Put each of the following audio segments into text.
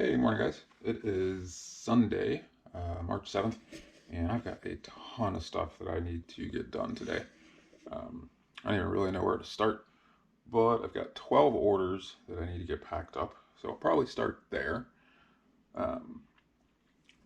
Hey, morning guys. It is Sunday, March 7th, and I've got a ton of stuff that I need to get done today. I don't even really know where to start, but I've got 12 orders that I need to get packed up, so I'll probably start there. Um,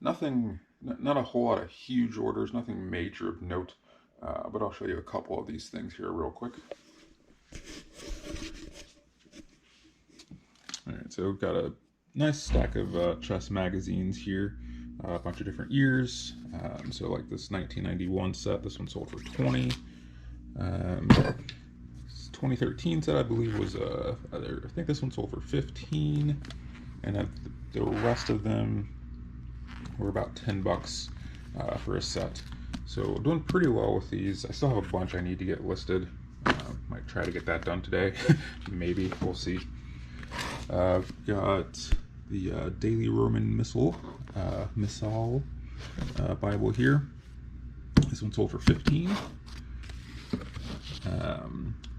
not a whole lot of huge orders, nothing major of note, but I'll show you a couple of these things here real quick. All right, so we've got a nice stack of chess magazines here, a bunch of different years. So like this 1991 set, this one sold for 20. 2013 set, I believe, was I think this one sold for 15, and the rest of them were about 10 bucks for a set. So doing pretty well with these. I still have a bunch I need to get listed. Might try to get that done today. Maybe, we'll see. I've got the Daily Roman Missal Bible here. This one sold for 15.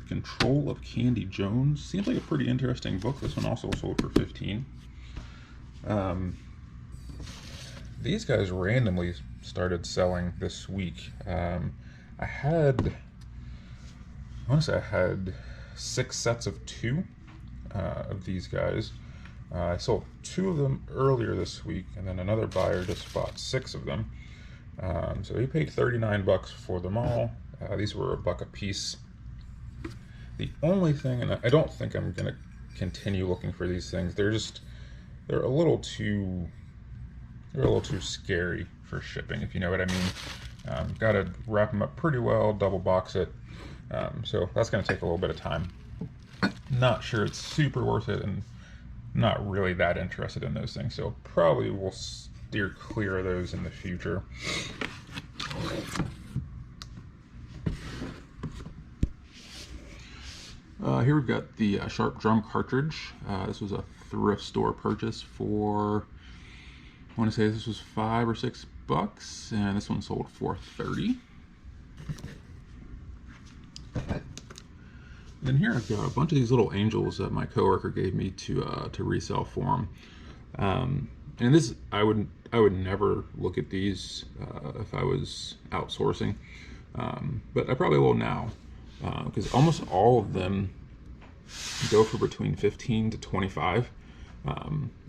Control of Candy Jones seems like a pretty interesting book. This one also sold for 15. These guys randomly started selling this week. I want to say I had 6 sets of 2 of these guys. I sold 2 of them earlier this week, and then another buyer just bought 6 of them. So he paid 39 bucks for them all. These were $1 a piece. The only thing, and I don't think I'm gonna continue looking for these things. They're a little too scary for shipping, if you know what I mean. Got to wrap them up pretty well, double box it. So that's gonna take a little bit of time. Not sure it's super worth it, and not really that interested in those things. So probably will steer clear of those in the future. Here we've got the Sharp Drum cartridge. This was a thrift store purchase for, I want to say this was 5 or 6 bucks, and this one sold for 30. Then here I've got a bunch of these little angels that my coworker gave me to resell for him. And this, I would never look at these if I was outsourcing, but I probably will now, because almost all of them go for between 15 to 25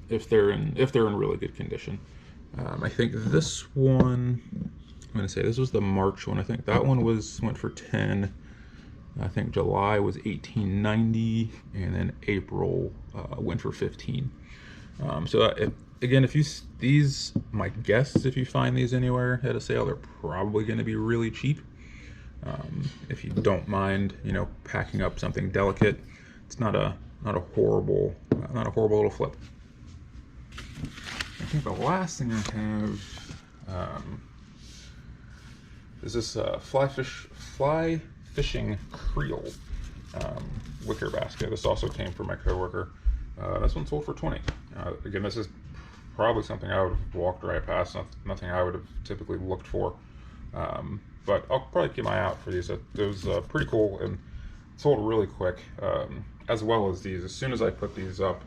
if they're in really good condition. I think this one, I'm going to say this was the March one. I think that one went for 10. I think July was $18.90, and then April went for 15. Again, my guess is if you find these anywhere at a sale, they're probably going to be really cheap. If you don't mind, packing up something delicate, it's not a horrible little flip. I think the last thing I have is this fly fishing creel wicker basket. This also came from my coworker. This one sold for 20. Again, this is probably something I would have walked right past, nothing I would have typically looked for. But I'll probably keep my eye out for these. It was pretty cool and sold really quick, as well as these. As soon as I put these up,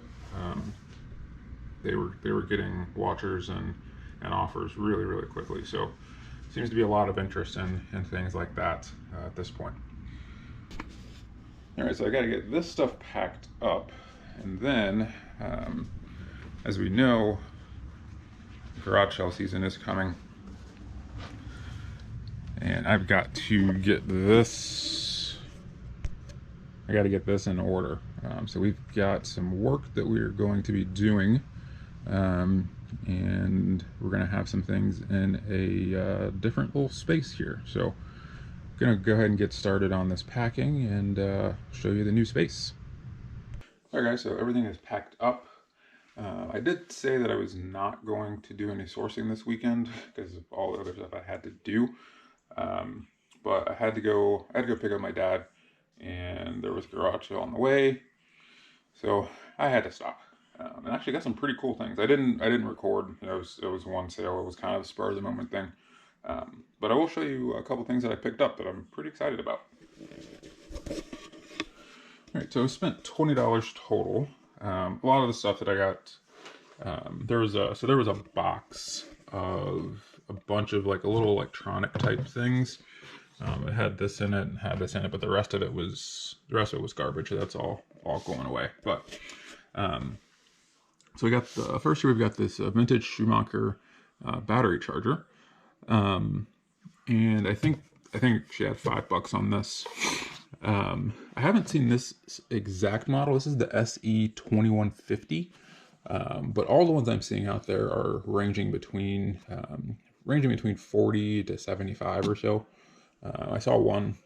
they were getting watchers and offers really quickly. So seems to be a lot of interest in things like that at this point. All right, so I got to get this stuff packed up, and then, as we know, garage sale season is coming, and I've got to get this. I got to get this in order. So we've got some work that we're going to be doing. And we're going to have some things in a different little space here. So I'm going to go ahead and get started on this packing and show you the new space. All right guys, so everything is packed up. I did say that I was not going to do any sourcing this weekend because of all the other stuff I had to do. But I had to go pick up my dad, and there was a garage sale on the way. So I had to stop. And actually got some pretty cool things. I didn't record. It was one sale. It was kind of a spur of the moment thing. But I will show you a couple things that I picked up that I'm pretty excited about. All right, so I spent $20 total. A lot of the stuff that I got there was a box of a bunch of like a little electronic type things. It had this in it and had this in it, but the rest of it was garbage. So that's all going away. But so we got the first year, we've got this vintage Schumacher battery charger, and I think she had $5 on this. I haven't seen this exact model. This is the SE2150, but all the ones I'm seeing out there are ranging between 40 to 75 or so. I saw one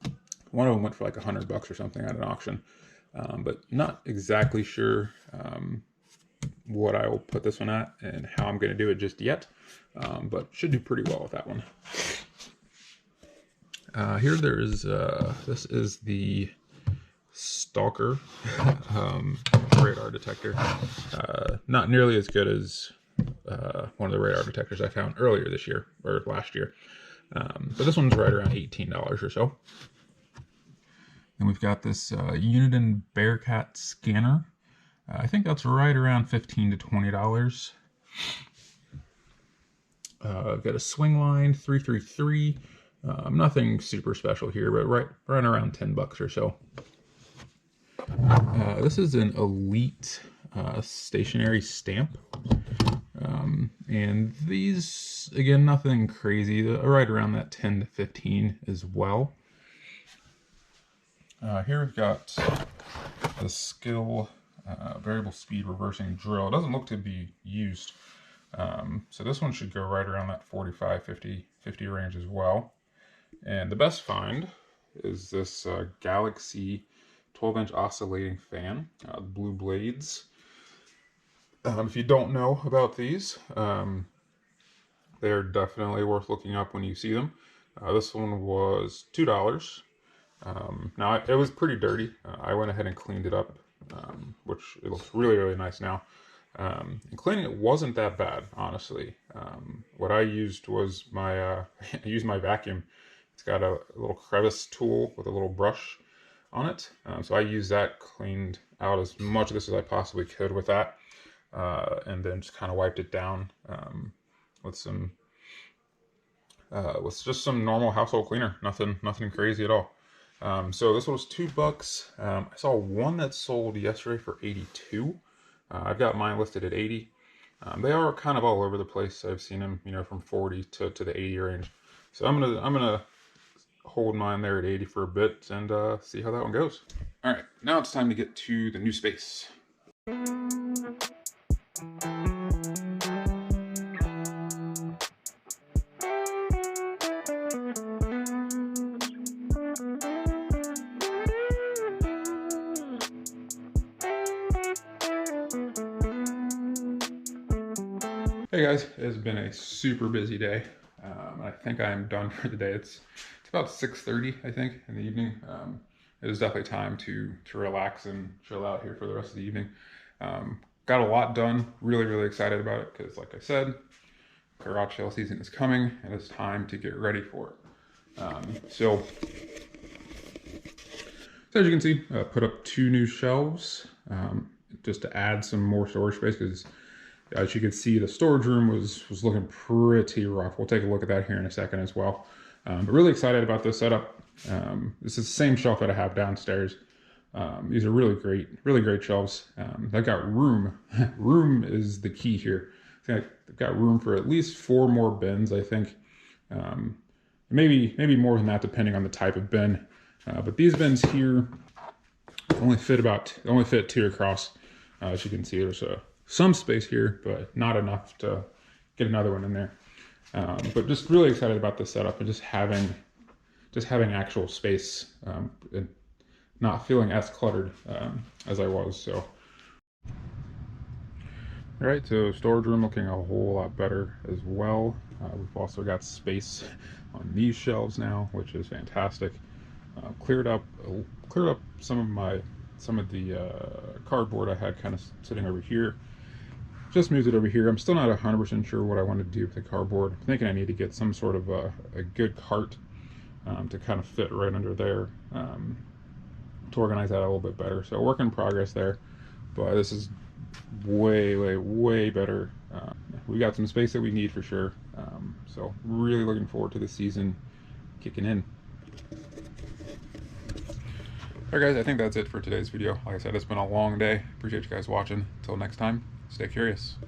of them went for like $100 or something at an auction, but not exactly sure what I will put this one at and how I'm going to do it just yet, but should do pretty well with that one. Here there is, this is the Stalker radar detector. Not nearly as good as one of the radar detectors I found earlier this year, or last year. But this one's right around $18 or so. Then we've got this Uniden Bearcat scanner. I think that's right around $15 to $20. I've got a Swingline 333. Nothing super special here, but right around $10 or so. This is an Elite stationary stamp. And these, again, nothing crazy, right around that 10 to 15 as well. Here we've got the Skill variable speed reversing drill. It doesn't look to be used. So this one should go right around that 45, 50 range as well. And the best find is this Galaxy 12-inch oscillating fan, blue blades. If you don't know about these, they're definitely worth looking up when you see them. This one was $2. Now, it was pretty dirty. I went ahead and cleaned it up, which it looks really, really nice now. And cleaning it wasn't that bad, honestly. What I used was I used my vacuum. It's got a little crevice tool with a little brush on it. So I used that, cleaned out as much of this as I possibly could with that. And then just kind of wiped it down with just some normal household cleaner. Nothing crazy at all. So this one was $2. I saw one that sold yesterday for 82. I've got mine listed at 80. They are kind of all over the place. I've seen them, from 40 to the 80 range. So I'm gonna hold mine there at 80 for a bit and see how that one goes. All right, now it's time to get to the new space. Hey guys, it has been a super busy day. I think I am done for the day. It's about 6:30, I think, in the evening. It is definitely time to relax and chill out here for the rest of the evening. Got a lot done. Really, really excited about it because, like I said, garage sale season is coming and it's time to get ready for it. So as you can see, put up 2 new shelves just to add some more storage space because, as you can see, the storage room was looking pretty rough. We'll take a look at that here in a second as well. But really excited about this setup. This is the same shelf that I have downstairs. These are really great shelves. They've got room. Room is the key here. They've got room for at least 4 more bins, I think. Maybe more than that, depending on the type of bin. But these bins here only fit 2 across. As you can see, there's some space here, but not enough to get another one in there. But just really excited about this setup and just having actual space and not feeling as cluttered as I was. So, all right, so storage room looking a whole lot better as well. We've also got space on these shelves now, which is fantastic. Cleared up some of the cardboard I had kind of sitting over here. Just moved it over here. I'm still not 100% sure what I want to do with the cardboard. I'm thinking I need to get some sort of a good cart to kind of fit right under there to organize that a little bit better. So work in progress there. But this is way better. We got some space that we need for sure. So really looking forward to the season kicking in. Alright guys, I think that's it for today's video. Like I said, it's been a long day. Appreciate you guys watching. Until next time, stay curious.